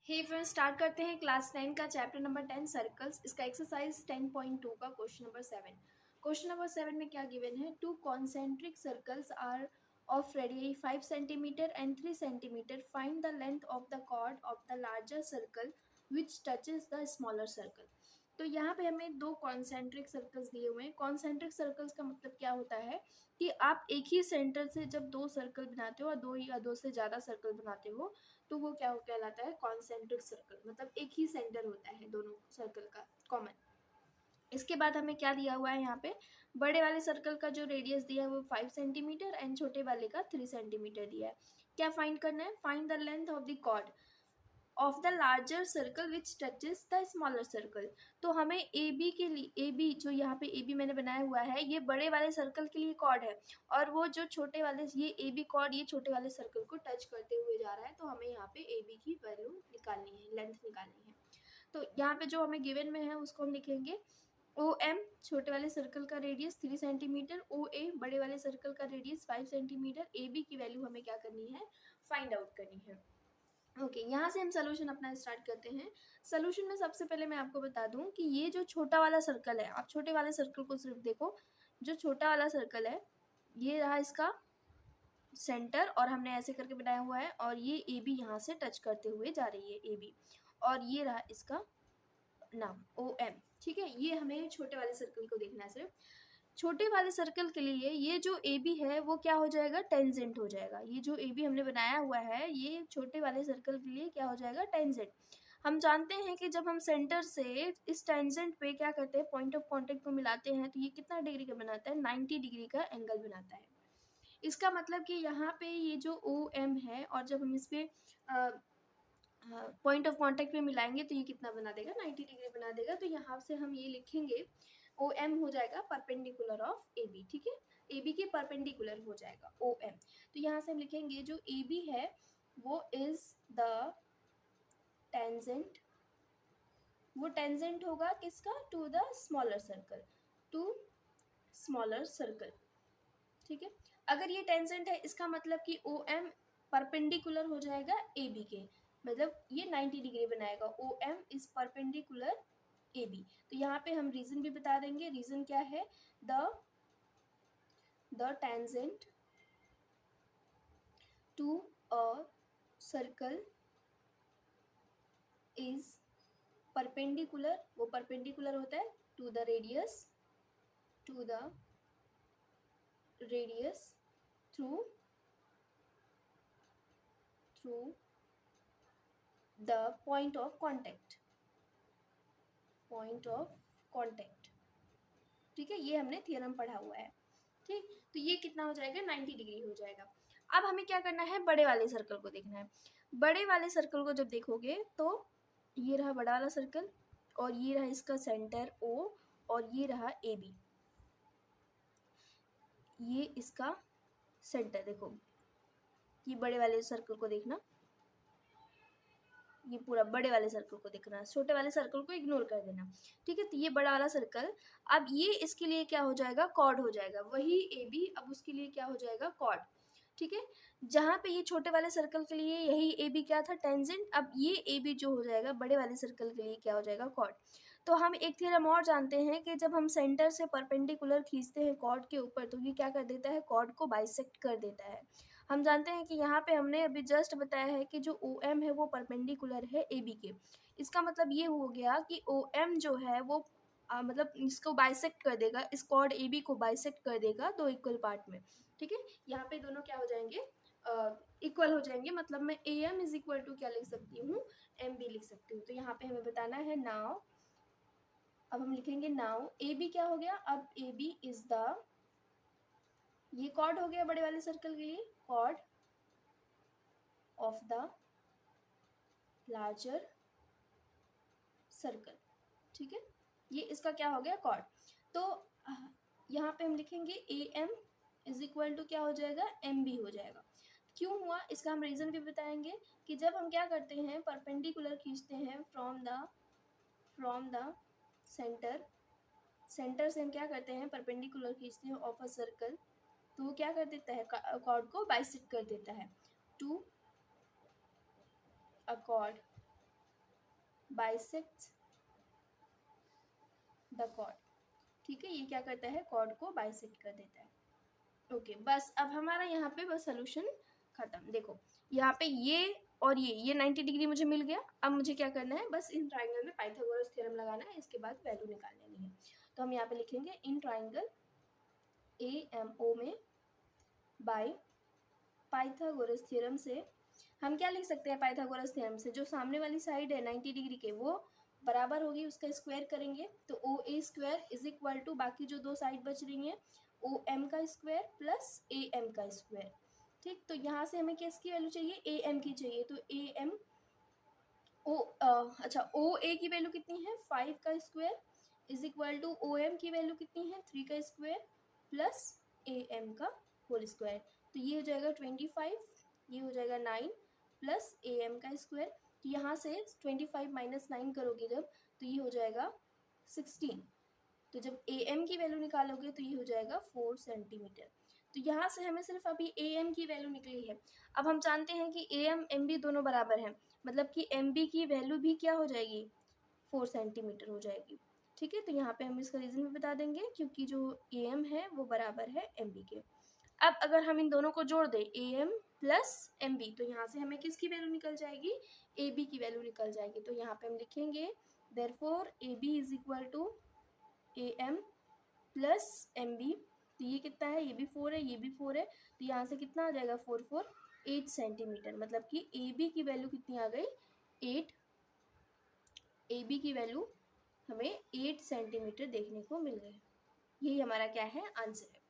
हे friends, start करते हैं class 10 का चैप्टर नंबर 10 सर्कल्स। इसका एक्सरसाइज 10.2 का क्वेश्चन नंबर 7। क्वेश्चन नंबर 7 में क्या गिवन है? Two concentric circles are of radius 5 centimetre and 3 centimetre. Find the length of the chord of the larger circle which touches the smaller circle. तो यहाँ पे हमें दो कॉन्सेंट्रिक सर्कल्स दिए हुए हैं। कॉन्सेंट्रिक सर्कल्स का मतलब क्या होता है कि आप एक ही सेंटर से जब दो सर्कल बनाते हो और दो या दो से ज़्यादा सर्कल बनाते हो तो वो क्या कहलाता है? Concentric circle. मतलब एक ही सेंटर होता है दोनों सर्कल का कॉमन। इसके बाद हमें क्या दिया हुआ है यहाँ पे? बड़े वाले सर्कल का जो रेडियस दिया है वो 5 सेंटीमीटर एंड छोटे वाले का 3 सेंटीमीटर दिया है। क्या फाइंड करना है? Find the length of the chord of the larger circle which touches the smaller circle. तो हमें ए बी के लिए, ए बी जो यहाँ पे ए बी मैंने बनाया हुआ है ये बड़े वाले सर्कल के लिए कॉर्ड है, और वो जो छोटे वाले ये ए बी कॉर्ड ये छोटे वाले सर्कल को टच करते हुए जा रहा है। तो हमें यहाँ पे ए बी की वैल्यू निकालनी है, लेंथ निकालनी है। तो यहाँ पे जो हमें गिवन में है उसको हम लिखेंगे ओ एम, छोटे वाले सर्कल का रेडियस 3 सेंटीमीटर, ओ ए बड़े वाले सर्कल का रेडियस 5 सेंटीमीटर। ए बी की वैल्यू हमें क्या करनी है? फाइंड आउट करनी है। ओके, यहाँ से हम सोल्यूशन अपना स्टार्ट करते हैं। सोल्यूशन में सबसे पहले मैं आपको बता दूं कि ये जो छोटा वाला सर्कल है, आप छोटे वाले सर्कल को सिर्फ देखो। जो छोटा वाला सर्कल है ये रहा इसका सेंटर, और हमने ऐसे करके बनाया हुआ है, और ये ए बी यहाँ से टच करते हुए जा रही है ए बी, और ये रहा इसका नाम ओ एम। ठीक है, ये हमें छोटे वाले सर्कल को देखना है सिर्फ। छोटे वाले सर्कल के लिए ये जो ए बी है वो क्या हो जाएगा? टेंजेंट हो जाएगा। ये जो ए बी हमने बनाया हुआ है ये छोटे वाले सर्कल के लिए क्या हो जाएगा? टेंजेंट। हम जानते हैं कि जब हम सेंटर से इस टेंजेंट पे क्या करते हैं, पॉइंट ऑफ कांटेक्ट को मिलाते हैं, तो ये कितना डिग्री का बनाता है? 90 डिग्री का एंगल बनाता है। इसका मतलब कि यहाँ पे ये जो ओ एम है, और जब हम इस पे पॉइंट ऑफ कांटेक्ट पे मिलाएंगे तो ये कितना बना देगा? 90 डिग्री बना देगा। तो यहाँ से हम ये लिखेंगे ओ एम हो जाएगा परपेंडिकुलर ऑफ ए बी। ठीक है, ए बी के परपेंडिकुलर हो जाएगा ओ एम। तो यहाँ से हम लिखेंगे जो ए बी है वो इज द टेंजेंट, वो टेंजेंट होगा किसका? To the smaller circle, to smaller circle. ठीक है, अगर ये टेंजेंट है इसका मतलब कि ओ एम परपेंडिकुलर हो जाएगा ए बी के, मतलब ये 90 डिग्री बनाएगा। O M is perpendicular A B. तो यहाँ पे हम रीजन भी बता देंगे। रीजन क्या है? The tangent to a circle is perpendicular, वो परपेंडिकुलर होता है to the radius, to the radius through through the point of contact, point of contact. ठीक है, ये हमने थ्योरम पढ़ा हुआ है। ठीक, तो ये कितना हो जाएगा? 90 डिग्री हो जाएगा। अब हमें क्या करना है? बड़े वाले सर्कल को देखना है। बड़े वाले सर्कल को जब देखोगे तो ये रहा बड़ा वाला सर्कल, और ये रहा इसका सेंटर ओ, और ये रहा ए बी, ये इसका सेंटर। देखो ये बड़े वाले सर्कल को देखना, ये पूरा बड़े वाले सर्कल को देखना, छोटे वाले सर्कल को इग्नोर कर देना। ठीक है, तो ये बड़ा वाला सर्कल, अब ये इसके लिए क्या हो जाएगा? कॉर्ड हो जाएगा। वही ए बी अब उसके लिए क्या हो जाएगा? कॉर्ड। ठीक है, जहाँ पे ये छोटे वाले सर्कल के लिए यही ए बी क्या था? टेंजेंट। अब ये ए बी जो हो जाएगा बड़े वाले सर्कल के लिए क्या हो जाएगा? कॉर्ड। तो हम एक थ्योरम और जानते हैं कि जब हम सेंटर से परपेंडिकुलर खींचते हैं कॉर्ड के ऊपर तो ये क्या कर देता है? कॉर्ड को बाइसेक्ट कर देता है। हम जानते हैं कि यहाँ पे हमने अभी जस्ट बताया है कि जो ओ एम है वो परपेंडिकुलर है ए बी के। इसका मतलब ये हो गया कि ओ एम जो है वो मतलब इसको बाइसेक्ट कर देगा, इस कॉर्ड ए बी को बाइसेक्ट कर देगा दो इक्वल पार्ट में। ठीक है, यहाँ पे दोनों क्या हो जाएंगे? इक्वल हो जाएंगे। मतलब मैं A M is equal to क्या लिख सकती हूँ? एम बी लिख सकती हूँ। तो यहाँ पे हमें बताना है नाउ, अब हम लिखेंगे नाउ ए बी क्या हो गया? अब ए बी इज द, ये कॉर्ड हो गया बड़े वाले सर्कल के लिए, chord of the larger circle. ठीक है, ये इसका क्या हो गया? कॉर्ड। तो यहाँ पे हम लिखेंगे A M is equal to क्या हो जाएगा? एम बी हो जाएगा। क्यों हुआ इसका हम रीजन भी बताएंगे कि जब हम क्या करते हैं परपेंडिकुलर खींचते हैं फ्रॉम द सेंटर, सेंटर से हम क्या करते हैं? परपेंडिकुलर खींचते हैं ऑफ अ सर्कल, तो वो क्या कर देता है? कॉर्ड को बाइसेक्ट कर देता है to a chord bisects the chord. ठीक है, ये क्या करता है, कॉर्ड को बाइसेक्ट कर देता है। ओके बस अब हमारा यहाँ पे बस सोल्यूशन खत्म। देखो यहाँ पे ये और ये 90 डिग्री मुझे मिल गया। अब मुझे क्या करना है, बस इन ट्राइंगल में पाइथागोरस थ्योरम लगाना है, इसके बाद वैल्यू निकाल लेनी है। तो हम यहाँ पे लिखेंगे इन ट्राइंगल AMO में बाय पाइथागोरस थ्योरम से हम क्या लिख सकते हैं, पाइथागोरस थ्योरम से जो सामने वाली साइड है 90 डिग्री के वो बराबर होगी उसका स्क्वायर करेंगे तो OA square is equal to बाकी जो दो साइड बच रही हैं OM का स्क्वायर प्लस AM का स्क्वायर। ठीक, तो यहाँ से हमें किसकी वैल्यू चाहिए, AM की चाहिए, तो AM अच्छा OA की वैल्यू कितनी है 5 का square is equal to OM की वैल्यू कितनी है 3 का स्क्वायर प्लस AM का होल स्क्वायर। तो ये हो जाएगा 25, ये हो जाएगा 9 प्लस AM का स्क्वायर। तो यहाँ से 25 माइनस 9 करोगे जब तो ये हो जाएगा 16। तो जब AM की वैल्यू निकालोगे तो ये हो जाएगा 4 सेंटीमीटर। तो यहाँ से हमें सिर्फ अभी AM की वैल्यू निकली है। अब हम जानते हैं कि AM MB दोनों बराबर हैं, मतलब कि MB की वैल्यू भी क्या हो जाएगी 4 सेंटीमीटर हो जाएगी। ठीक है, तो यहाँ पे हम इसका रीज़न भी बता देंगे क्योंकि जो AM है वो बराबर है MB के। अब अगर हम इन दोनों को जोड़ दें AM प्लस MB तो यहाँ से हमें किसकी वैल्यू निकल जाएगी, AB की वैल्यू निकल जाएगी। तो यहाँ पे हम लिखेंगे therefore AB is equal to AM plus MB। तो ये कितना है, ये भी 4 है, ये भी 4 है, तो यहाँ से कितना आ जाएगा 4 4 8 सेंटीमीटर, मतलब कि AB की वैल्यू कितनी आ गई 8। AB की वैल्यू हमें 8 सेंटीमीटर देखने को मिल गई। यही हमारा क्या है आंसर है।